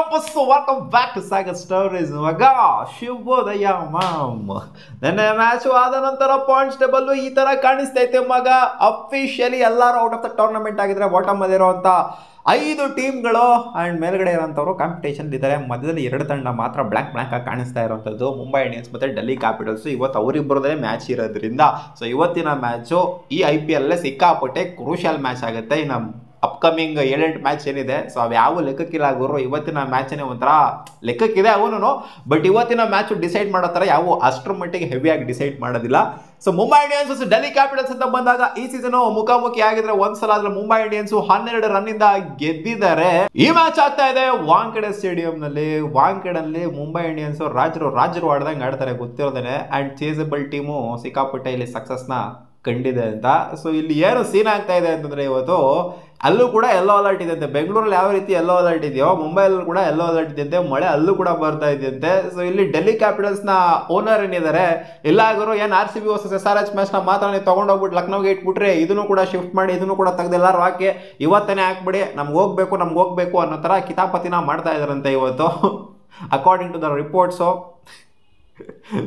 ವಾಪಸ್ಸು welcome back to Sagar stories. ಮಗ ಶುಭೋದಯ ಮಾಮ್. ನೆನ್ನೆ ಮ್ಯಾಚು ಆದ ನಂತರ ಪಾಯಿಂಟ್ಸ್ ಟೇಬಲ್ ಈ ತರ ಕಾಣಿಸ್ತೈತೆ ಮಗ. ಅಫಿಷಿಯಲಿ ಎಲ್ಲರೂ ಔಟ್ ಆಫ್ ದ ಟೂರ್ನಮೆಂಟ್ ಆಗಿದ್ರೆ ಬಾಟಮ್ ಅಲ್ಲಿರುವಂತ 5 ಟೀಮ್ಗಳು ಅಂಡ್ ಮೇಲ್ಗಡೆ ಇರೋಂಥವ್ರು ಕಾಂಪಿಟೇಷನ್ ಇದ್ದಾರೆ. ಮಧ್ಯದಲ್ಲಿ 2 ತಂಡ ಮಾತ್ರ ಬ್ಲ್ಯಾಂಕ್ ಆಗಿ ಕಾಣಿಸ್ತಾ ಇರುವಂಥದ್ದು, ಮುಂಬೈ ಇಂಡಿಯನ್ಸ್ ಮತ್ತೆ ಡೆಲ್ಲಿ ಕ್ಯಾಪಿಟಲ್ಸ್. ಇವತ್ತು ಅವರಿಬ್ಬರದೇ ಮ್ಯಾಚ್ ಇರೋದ್ರಿಂದ ಸೊ ಇವತ್ತಿನ ಮ್ಯಾಚು ಈ IPL ಸಿಕ್ಕಾಪಟ್ಟೆ ಕ್ರೂಷಿಯಲ್ ಮ್ಯಾಚ್ ಆಗುತ್ತೆ. ಇನ್ನು ಅಪ್ಕಮಿಂಗ್ 7-8 ಮ್ಯಾಚ್ ಏನಿದೆ ಸೊ ಅವು ಯಾವ ಲೆಕ್ಕಕ್ಕಿಲ್ಲ ಗುರು. ಇವತ್ತಿನ ಮ್ಯಾಚನೇ ಒಂಥರ ಲೆಕ್ಕಕ್ಕಿದೆ ಅವನು, ಬಟ್ ಇವತ್ತಿನ ಮ್ಯಾಚ್ ಡಿಸೈಡ್ ಮಾಡೋ ಥರ ಯಾವ ಅಷ್ಟರ ಮಟ್ಟಿಗೆ ಹೆವಿಯಾಗಿ ಡಿಸೈಡ್ ಮಾಡೋದಿಲ್ಲ. So Mumbai Indians Delhi capitals ಅಂತ ಬಂದಾಗ ಈ ಸೀಸನ್ ಮುಖಾಮುಖಿ ಆಗಿದ್ರೆ ಒಂದ್ಸಲ ಆದ್ರೆ ಮುಂಬೈ ಇಂಡಿಯನ್ಸ್ 12 ರನ್ ಇಂದ ಗೆದ್ದಿದ್ದಾರೆ. ಈ ಮ್ಯಾಚ್ ಆಗ್ತಾ ಇದೆ ವಾಂಖೆಡೆ ಸ್ಟೇಡಿಯಂ ನಲ್ಲಿ. ವಾಂಖೆಡಲ್ಲಿ ಮುಂಬೈ ಇಂಡಿಯನ್ಸ್ ರಾಜರು ಆಡ್ದಂಗೆ ಆಡ್ತಾರೆ ಗೊತ್ತಿರೋದೇನೆ. ಅಂಡ್ ಚೇಸಬಲ್ ಟೀಮು ಸಿಕ್ಕಾಪಟ್ಟೆ ಇಲ್ಲಿ ಸಕ್ಸಸ್ ನ ಕಂಡಿದೆ ಅಂತ. ಸೊ ಇಲ್ಲಿ ಏನು ಸೀನ್ ಆಗ್ತಾ ಇದೆ ಅಂತಂದ್ರೆ ಇವತ್ತು ಅಲ್ಲೂ ಕೂಡ ಯೆಲ್ಲೋ ಅಲರ್ಟ್ ಇದೆ ಅಂತೆ. ಬೆಂಗಳೂರಲ್ಲಿ ಯಾವ ರೀತಿ ಯೆಲ್ಲೋ ಅಲರ್ಟ್ ಇದೆಯೋ ಮುಂಬೈಲೂ ಕೂಡ ಯೆಲ್ಲೋ ಅಲರ್ಟ್ ಇದೆಯಂತೆ. ಮಳೆ ಅಲ್ಲೂ ಕೂಡ ಬರ್ತಾ ಇದೆಯಂತೆ. ಸೊ ಇಲ್ಲಿ ಡೆಲ್ಲಿ ಕ್ಯಾಪಿಟಲ್ಸ್ ನ ಓನರ್ ಏನಿದ್ದಾರೆ ಎಲ್ಲಾದರೂ ಏನು RCB ವರ್ಸಸ್ SRH ಮ್ಯಾಚ್ ನ ಮಾತ್ರ ನೀವು ತಗೊಂಡೋಗ್ಬಿಟ್ಟು ಲಕ್ನೋಗೆ ಇಟ್ಬಿಟ್ರೆ ಇದನ್ನು ಕೂಡ ಶಿಫ್ಟ್ ಮಾಡಿ ಇದನ್ನು ಕೂಡ ತೆಗೆದು ಎಲ್ಲರೂ ಹಾಕಿ ಇವತ್ತನೇ ಹಾಕ್ಬಿಡಿ ನಮ್ಗೆ ಹೋಗ್ಬೇಕು ಅನ್ನೋ ತರ ಕಿತಾಪತಿನ ಮಾಡ್ತಾ ಇದಾರಂತೆ ಇವತ್ತು according to the reports.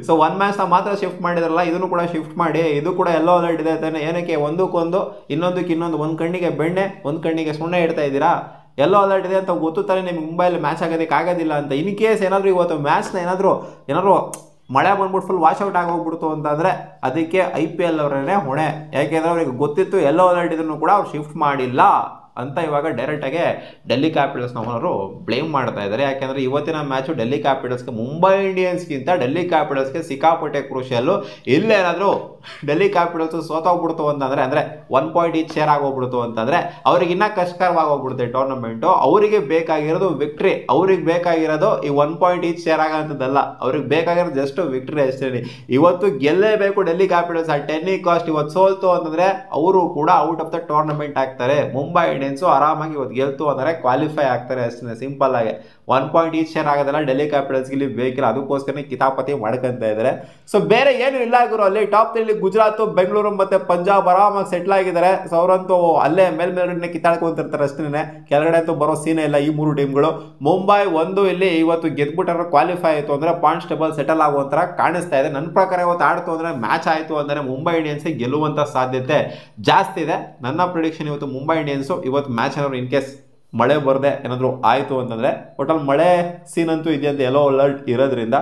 So 1 ಮ್ಯಾಚ್ನ ಮಾತ್ರ ಶಿಫ್ಟ್ ಮಾಡಿದ್ರಲ್ಲ, ಇದನ್ನು ಕೂಡ ಶಿಫ್ಟ್ ಮಾಡಿ. ಇದು ಕೂಡ ಎಲ್ಲೋ ಅಲರ್ಟ್ ಇದೆ ತಾನೆ. ಏನಕ್ಕೆ ಒಂದಕ್ಕೊಂದು ಇನ್ನೊಂದು ಒಂದು ಕಣ್ಣಿಗೆ ಬೆಣ್ಣೆ ಒಂದು ಕಣ್ಣಿಗೆ ಸುಣ್ಣೆ ಇಡ್ತಾ ಇದ್ದೀರಾ? ಎಲ್ಲೋ ಅಲರ್ಟ್ ಇದೆ ಅಂತ ಗೊತ್ತು ತಾನೆ ನಿಮ್ಗೆ ಮುಂಬೈಲಿ ಮ್ಯಾಚ್ ಆಗೋದಕ್ಕೆ ಆಗೋದಿಲ್ಲ ಅಂತ. ಇನ್ ಕೇಸ್ ಏನಾದರೂ ಇವತ್ತು ಮ್ಯಾಚ್ನ ಏನಾದರೂ ಮಳೆ ಬಂದ್ಬಿಟ್ಟು ಫುಲ್ ವಾಶ್ ಔಟ್ ಆಗೋಗ್ಬಿಡ್ತು ಅಂತಂದರೆ ಅದಕ್ಕೆ IPL ಅವರೇ ಹೊಣೆ. ಯಾಕೆಂದರೆ ಅವ್ರಿಗೆ ಗೊತ್ತಿತ್ತು ಎಲ್ಲೋ ಅಲರ್ಟ್ ಇದನ್ನು ಕೂಡ ಅವ್ರು ಶಿಫ್ಟ್ ಮಾಡಿಲ್ಲ ಅಂತ ಇವಾಗ ಡೈರೆಕ್ಟಾಗಿ ಡೆಲ್ಲಿ ಕ್ಯಾಪಿಟಲ್ಸ್ನವರು ಬ್ಲೇಮ್ ಮಾಡ್ತಾ ಇದ್ದಾರೆ. ಯಾಕೆಂದರೆ ಇವತ್ತಿನ ಮ್ಯಾಚು ಡೆಲ್ಲಿ ಕ್ಯಾಪಿಟಲ್ಸ್ಗೆ ಮುಂಬೈ ಇಂಡಿಯನ್ಸ್ಗಿಂತ ಡೆಲ್ಲಿ ಕ್ಯಾಪಿಟಲ್ಸ್ಗೆ ಸಿಕ್ಕಾಪಟ್ಟೆ ಕ್ರೂಷಿಯಲ್ಲು. ಇಲ್ಲೇನಾದರೂ ಡೆಲ್ಲಿ ಕ್ಯಾಪಿಟಲ್ಸ್ ಸೋತೋಗ್ಬಿಡ್ತು ಅಂತಂದರೆ ಅಂದರೆ 1 ಪಾಯಿಂಟ್ ಈಚ್ ಶೇರ್ ಆಗೋಗ್ಬಿಡ್ತು ಅಂತಂದರೆ ಅವ್ರಿಗೆ ಇನ್ನೂ ಕಷ್ಟಕರವಾಗೋಗ್ಬಿಡುತ್ತೆ ಟೂರ್ನಮೆಂಟು. ಅವರಿಗೆ ಬೇಕಾಗಿರೋದು ವಿಕ್ಟ್ರಿ. ಅವ್ರಿಗೆ ಬೇಕಾಗಿರೋದು ಈ 1 ಪಾಯಿಂಟ್ ಈಚ್ ಶೇರ್ ಆಗೋಂಥದ್ದಲ್ಲ. ಅವ್ರಿಗೆ ಬೇಕಾಗಿರೋದು ಜಸ್ಟ್ ವಿಕ್ಟ್ರಿ ಅಷ್ಟೇ. ಇವತ್ತು ಗೆಲ್ಲೇಬೇಕು ಡೆಲ್ಲಿ ಕ್ಯಾಪಿಟಲ್ಸ್. ಆ 10 ಕಾಸ್ಟ್ ಇವತ್ತು ಸೋಲ್ತು ಅಂತಂದರೆ ಅವರು ಕೂಡ ಔಟ್ ಆಫ್ ದ ಟೂರ್ನಮೆಂಟ್ ಆಗ್ತಾರೆ. ಮುಂಬೈ ಇಂಡಿಯನ್ಸು ಆರಾಮಾಗಿ ಇವತ್ತು ಗೆಲ್ತು ಅಂದರೆ ಕ್ವಾಲಿಫೈ ಆಗ್ತಾರೆ ಅಷ್ಟೇ, ಸಿಂಪಲ್ ಆಗಿ. 1 ಪಾಯಿಂಟ್ ಈಚ್ ಶೇರ್ ಆಗೋದಲ್ಲ ಡೆಲ್ಲಿ ಕ್ಯಾಪಿಟಲ್ಸ್ಗೆ ಇಲ್ಲಿ ಬೇಕಿಲ್ಲ. ಅದಕ್ಕೋಸ್ಕರ ಕಿತಾಪತಿ ಮಾಡ್ಕೊಂತ ಇದ್ದಾರೆ. ಸೊ ಬೇರೆ ಏನು ಇಲ್ಲ ಗುರು. ಅಲ್ಲಿ ಟಾಪ್ 3 ಗುಜರಾತ್, ಬೆಂಗಳೂರು ಮತ್ತೆ ಪಂಜಾಬ್ ಆರಾಮಾಗಿ ಸೆಟ್ಲ್ ಆಗಿದ್ದಾರೆ. ಸೊ ಅವರಂತೂ ಅಲ್ಲೇ ಮೇಲ್ಮೇಲೆ ಕಿತ್ತಾಡ್ಕೊಂತಿರ್ತಾರೆ ಅಷ್ಟೇ. ಕೆಳಗಡೆ ಅಂತೂ ಬರೋ ಸೀನೇ ಇಲ್ಲ ಈ 3 ಟೀಮ್ಗಳು. ಮುಂಬೈ ಇಲ್ಲಿ ಇವತ್ತು ಗೆದ್ಬಿಟ್ಟಾರ ಕ್ವಾಲಿಫೈ ಆಯಿತು ಅಂದರೆ ಪಾಯಿಂಟ್ಸ್ ಟೇಬಲ್ ಸೆಟಲ್ ಆಗುವಂಥ ಕಾಣಿಸ್ತಾ ಇದೆ. ನನ್ನ ಪ್ರಕಾರ ಇವತ್ತು ಆಡ್ತು ಅಂದರೆ ಮ್ಯಾಚ್ ಆಯಿತು ಅಂದರೆ ಮುಂಬೈ ಇಂಡಿಯನ್ಸ್ಗೆ ಗೆಲ್ಲುವಂಥ ಸಾಧ್ಯತೆ ಜಾಸ್ತಿ ಇದೆ. ನನ್ನ ಪ್ರಿಡಿಕ್ಷನ್ ಇವತ್ತು ಮುಂಬೈ ಇಂಡಿಯನ್ಸು ಇವತ್ತು ಮ್ಯಾಚ್ ಏನಾದ್ರು ಇನ್ ಕೇಸ್ ಮಳೆ ಬರದೆ ಏನಾದರೂ ಆಯಿತು ಅಂತಂದರೆ ಒಟ್ಟಲ್ಲಿ ಮಳೆ ಸೀನ್ ಅಂತೂ ಇದೆಯಂತ ಎಲ್ಲೋ ಅಲರ್ಟ್ ಇರೋದ್ರಿಂದ.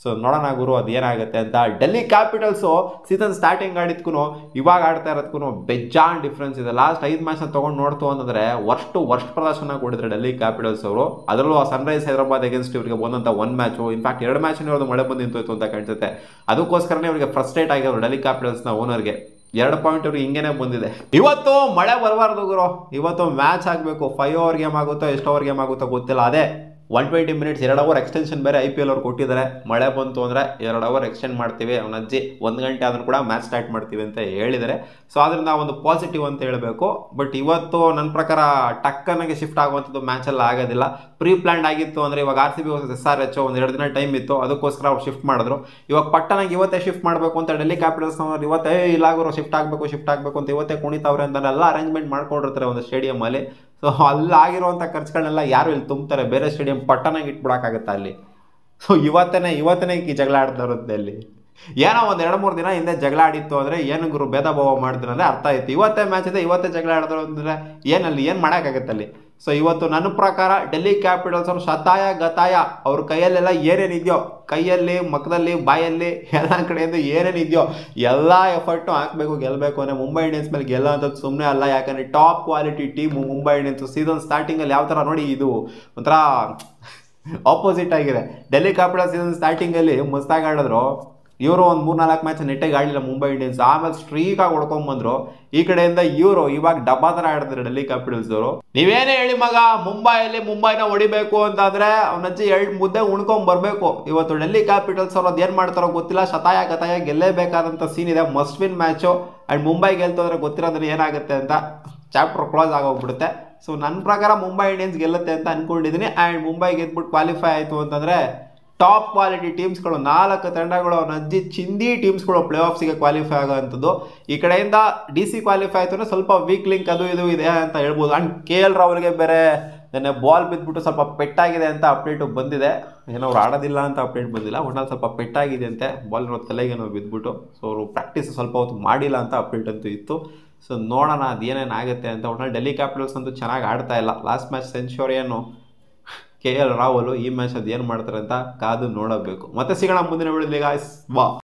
ಸೊ ನೋಡೋಣ ಗುರು ಅದು ಏನಾಗುತ್ತೆ ಅಂತ. ಡೆಲ್ಲಿ ಕ್ಯಾಪಿಟಲ್ಸು ಸೀಸನ್ ಸ್ಟಾರ್ಟಿಂಗ್ ಆಡಿದ್ಕೂ ಇವಾಗ ಆಡ್ತಾ ಇರೋದಕ್ಕೂ ಬೆಜ್ಜಾನ್ ಡಿಫ್ರೆನ್ಸ್ ಇದೆ. ಲಾಸ್ಟ್ 5 ಮ್ಯಾಚ್ನ ತೊಗೊಂಡು ನೋಡ್ತು ಅಂತಂದರೆ ವರ್ಸ್ಟ್ ಪ್ರದರ್ಶನ ಕೊಟ್ಟಿದ್ದಾರೆ ಡೆಲ್ಲಿ ಕ್ಯಾಪಿಟಲ್ಸ್ ಅವರು. ಅದರಲ್ಲೂ ಸನ್ರೈಸ್ ಹೈದರಾಬಾದ್ ಅಗೇನ್ಸ್ಟ್ ಇವರಿಗೆ ಬಂದಂಥ 1 ಮ್ಯಾಚು, ಇನ್ಫ್ಯಾಕ್ಟ್ 2 ಮ್ಯಾಚ್ನ ಇರೋದು ಮಳೆ ಬಂದು ನಿಂತೋಯ್ತು ಅಂತ ಕಾಣಿಸುತ್ತೆ. ಅದಕ್ಕೋಸ್ಕರನೇ ಇವರಿಗೆ ಫ್ರಸ್ಟ್ರೇಟ್ ಆಗಿರೋರು ಡೆಲ್ಲಿ ಕ್ಯಾಪಿಟಲ್ಸ್ನ ಓನರ್ಗೆ. 2 ಪಾಯಿಂಟ್ ಅವ್ರಿಗೆ ಹಿಂಗೇನೆ ಬಂದಿದೆ. ಇವತ್ತು ಮಳೆ ಬರಬಾರ್ದು ಗುರು. ಇವತ್ತು ಮ್ಯಾಚ್ ಆಗಬೇಕು. 5 ಓವರ್ ಗೇಮ್ ಆಗುತ್ತೋ ಎಷ್ಟು ಓವರ್ ಗೇಮ್ ಆಗುತ್ತೋ ಗೊತ್ತಿಲ್ಲ. ಅದೇ 120 ಮಿನಿಟ್ಸ್ 2 ಅವರ್ ಎಕ್ಸ್ಟೆನ್ಷನ್ ಬೇರೆ IPL ಅವ್ರು ಕೊಟ್ಟಿದ್ದಾರೆ. ಮಳೆ ಬಂತು ಅಂದರೆ 2 ಅವರ್ ಎಕ್ಸ್ಟೆಂಡ್ ಮಾಡ್ತೀವಿ, ಅವನ ಅಜ್ಜಿ 1 ಗಂಟೆ ಆದ್ರೂ ಕೂಡ ಮ್ಯಾಚ್ ಸ್ಟಾರ್ಟ್ ಮಾಡ್ತೀವಿ ಅಂತ ಹೇಳಿದ್ದಾರೆ. ಸೊ ಅದರಿಂದ ಒಂದು ಪಾಸಿಟಿವ್ ಅಂತ ಹೇಳಬೇಕು. ಬಟ್ ಇವತ್ತು ನನ್ನ ಪ್ರಕಾರ ಟಕ್ಕನಾಗೆ ಶಿಫ್ಟ್ ಆಗುವಂಥದ್ದು ಮ್ಯಾಚೆಲ್ಲ ಆಗೋದಿಲ್ಲ. ಪ್ರೀ ಪ್ಲ್ಯಾನ್ಡ್ ಆಗಿತ್ತು ಅಂದರೆ ಇವಾಗ RCB ವರ್ಸಸ್ SRH ಒಂದು 2 ದಿನ ಟೈಮ್ ಇತ್ತು, ಅದಕ್ಕೋಸ್ಕರ ಅವ್ರು ಶಿಫ್ಟ್ ಮಾಡಿದ್ರು. ಇವಾಗ ಪಟ್ಟನಾಗಿ ಇವತ್ತೇ ಶಿಫ್ಟ್ ಮಾಡಬೇಕು ಅಂತ ಡೆಲ್ಲಿ ಕ್ಯಾಪಿಟಲ್ಸ್ನವ್ರು ಇವತ್ತೇ ಇಲ್ಲಾಗರು ಶಿಫ್ಟ್ ಆಗಬೇಕು ಅಂತ ಇವತ್ತೇ ಕುಣಿತಾವ್ರೆ ಅಂತ ಎಲ್ಲ ಅರೇಂಜ್ಮೆಂಟ್ ಮಾಡ್ಕೊಂಡಿರ್ತಾರೆ ಒಂದು ಸ್ಟೇಡಿಯಮಲ್ಲಿ. ಸೊ ಅಲ್ಲಿ ಆಗಿರುವಂಥ ಖರ್ಚುಗಳನ್ನೆಲ್ಲ ಯಾರು ಇಲ್ಲಿ ತುಂಬ್ತಾರೆ? ಬೇರೆ ಸ್ಟೇಡಿಯಂ ಪಟ್ಟನಾಗಿ ಇಟ್ಬಿಡೋಕ್ಕಾಗತ್ತೆ ಅಲ್ಲಿ. ಸೊ ಇವತ್ತನೇ ಈ ಜಗಳ ಆಡ್ತಾ ಇರುತ್ತೆ ಅಲ್ಲಿ. ಏನೋ ಒಂದು 2-3 ದಿನ ಹಿಂದೆ ಜಗಳ ಆಡಿತ್ತು ಅಂದರೆ ಏನು ಗುರು ಭೇದ ಭಾವ ಮಾಡಿದ್ರು ಅಂದರೆ ಅರ್ಥ ಆಯ್ತು. ಇವತ್ತೇ ಮ್ಯಾಚ್ ಇದೆ, ಇವತ್ತೇ ಜಗಳ ಆಡಿದ್ರು ಅಂದರೆ ಏನು ಮಾಡೋಕ್ಕಾಗತ್ತೆ ಅಲ್ಲಿ. ಸೊ ಇವತ್ತು ನನ್ನ ಪ್ರಕಾರ ಡೆಲ್ಲಿ ಕ್ಯಾಪಿಟಲ್ಸ್ ಅವರು ಶತಾಯ ಗತಾಯ ಅವ್ರ ಕೈಯಲ್ಲೆಲ್ಲ ಏನೇನಿದೆಯೋ, ಕೈಯಲ್ಲಿ ಮಕ್ಕದಲ್ಲಿ ಬಾಯಲ್ಲಿ ಎಲ್ಲ ಕಡೆಯಿಂದ ಏನೇನಿದೆಯೋ ಎಲ್ಲ ಎಫರ್ಟು ಹಾಕಬೇಕು ಗೆಲ್ಲಬೇಕು ಅಂದರೆ ಮುಂಬೈ ಇಂಡಿಯನ್ಸ್ ಮೇಲೆ ಗೆಲ್ಲೋ ಅಂಥದ್ದು ಸುಮ್ಮನೆ ಅಲ್ಲ. ಯಾಕಂದರೆ top quality team Mumbai Indians. Season ಸ್ಟಾರ್ಟಿಂಗಲ್ಲಿ ಯಾವ ಥರ ನೋಡಿ ಇದು ಒಂಥರ ಆಪೋಸಿಟ್ ಆಗಿದೆ. ಡೆಲ್ಲಿ ಕ್ಯಾಪಿಟಲ್ಸ್ ಸೀಸನ್ ಸ್ಟಾರ್ಟಿಂಗಲ್ಲಿ ಮಸ್ತಾಗಿ ಆಡಿದ್ರು. ಇವರು ಒಂದು 3-4 ಮ್ಯಾಚ್ ನೆಟ್ಟಿಗೆ ಆಡಲಿಲ್ಲ ಮುಂಬೈ ಇಂಡಿಯನ್ಸ್. ಆಮೇಲೆ ಸ್ಟ್ರೀಕಾಗಿ ಹೊಡ್ಕೊಂಡ್ಬಂದ್ರು. ಈ ಕಡೆಯಿಂದ ಇವರು ಇವಾಗ ಡಬ್ಬಾ ಥರ ಆಡ್ತಾರೆ ಡೆಲ್ಲಿ ಕ್ಯಾಪಿಟಲ್ಸ್ ಅವರು. ನೀವೇನೇ ಹೇಳಿ ಮಗ, ಮುಂಬೈನ ಹೊಡಿಬೇಕು ಅಂತಂದರೆ ಅವನಜ್ಜಿ 2 ಮುದ್ದೆ ಉಣ್ಕೊಂಬರ್ಬೇಕು. ಇವತ್ತು ಡೆಲ್ಲಿ ಕ್ಯಾಪಿಟಲ್ಸ್ ಅವರು ಅದೇನು ಮಾಡ್ತಾರೋ ಗೊತ್ತಿಲ್ಲ. ಶತಾಯ ಗತಾಯ ಗೆಲ್ಲೇಬೇಕಾದಂಥ ಸೀನ್ ಇದೆ. Must win match. And Mumbai ಗೆಲ್ತು ಅಂದರೆ ಗೊತ್ತಿರೋದ್ರೆ ಏನಾಗುತ್ತೆ ಅಂತ ಚಾಪ್ಟರ್ ಕ್ಲೋಸ್ ಆಗೋಗ್ಬಿಡುತ್ತೆ. ಸೊ ನನ್ನ ಪ್ರಕಾರ ಮುಂಬೈ ಇಂಡಿಯನ್ಸ್ ಗೆಲ್ಲುತ್ತೆ ಅಂತ ಅಂದ್ಕೊಂಡಿದ್ದೀನಿ. ಆ್ಯಂಡ್ ಮುಂಬೈ ಗೆದ್ಬಿಟ್ಟು ಕ್ವಾಲಿಫೈ ಆಯಿತು ಅಂತಂದರೆ ಟಾಪ್ ಕ್ವಾಲಿಟಿ ಟೀಮ್ಸ್ಗಳು 4 ತಂಡಗಳು ನಜ್ಜಿ ಚಿಂದಿ ಟೀಮ್ಸ್ಗಳು ಪ್ಲೇ ಆಫ್ಸಿಗೆ ಕ್ವಾಲಿಫೈ ಆಗೋವಂಥದ್ದು. ಈ ಕಡೆಯಿಂದ DC ಕ್ವಾಲಿಫೈ ಆಯಿತು ಅಂದರೆ ಸ್ವಲ್ಪ ವೀಕ್ ಲಿಂಕ್ ಅದು ಇದು ಇದೆ ಅಂತ ಹೇಳ್ಬೋದು. ಆ್ಯಂಡ್ KL ರಾಹುಲ್ಗೆ ಬೇರೆ ನೆನ್ನೆ ಬಾಲ್ ಬಿದ್ದುಬಿಟ್ಟು ಸ್ವಲ್ಪ ಪೆಟ್ಟಾಗಿದೆ ಅಂತ ಅಪ್ಡೇಟು ಬಂದಿದೆ. ಏನೋ ಅವ್ರು ಆಡೋದಿಲ್ಲ ಅಂತ ಅಪ್ಡೇಟ್ ಬಂದಿಲ್ಲ, ಒಟ್ನಲ್ಲಿ ಸ್ವಲ್ಪ ಪೆಟ್ಟಾಗಿದೆ ಅಂತೆ, ಬಾಲ್ ತಲೆಗೇನೋ ಬಿದ್ದುಬಿಟ್ಟು. ಸೊ ಅವರು ಪ್ರಾಕ್ಟೀಸ್ ಸ್ವಲ್ಪ ಹೊತ್ತು ಮಾಡಿಲ್ಲ ಅಂತ ಅಪ್ಡೇಟ್ ಅಂತೂ ಇತ್ತು. ಸೊ ನೋಡೋಣ ಅದು ಏನೇನು ಆಗುತ್ತೆ ಅಂತ. ಒಟ್ನಲ್ಲಿ ಡೆಲ್ಲಿ ಕ್ಯಾಪಿಟಲ್ಸ್ ಅಂತೂ ಚೆನ್ನಾಗಿ ಆಡ್ತಾ ಇಲ್ಲ. ಲಾಸ್ಟ್ ಮ್ಯಾಚ್ ಸೆಂಚುರಿಯನ್ನು KL ರಾಹುಲ್, ಈ ಮ್ಯಾಚ್ ಅದು ಏನು ಮಾಡ್ತಾರೆ ಅಂತ ಕಾದು ನೋಡಬೇಕು. ಮತ್ತೆ ಸಿಗೋಣ ಮುಂದಿನ ವಿಡಿಯೋದಲ್ಲಿ ಗಾಯ್ಸ್, ಬಾ.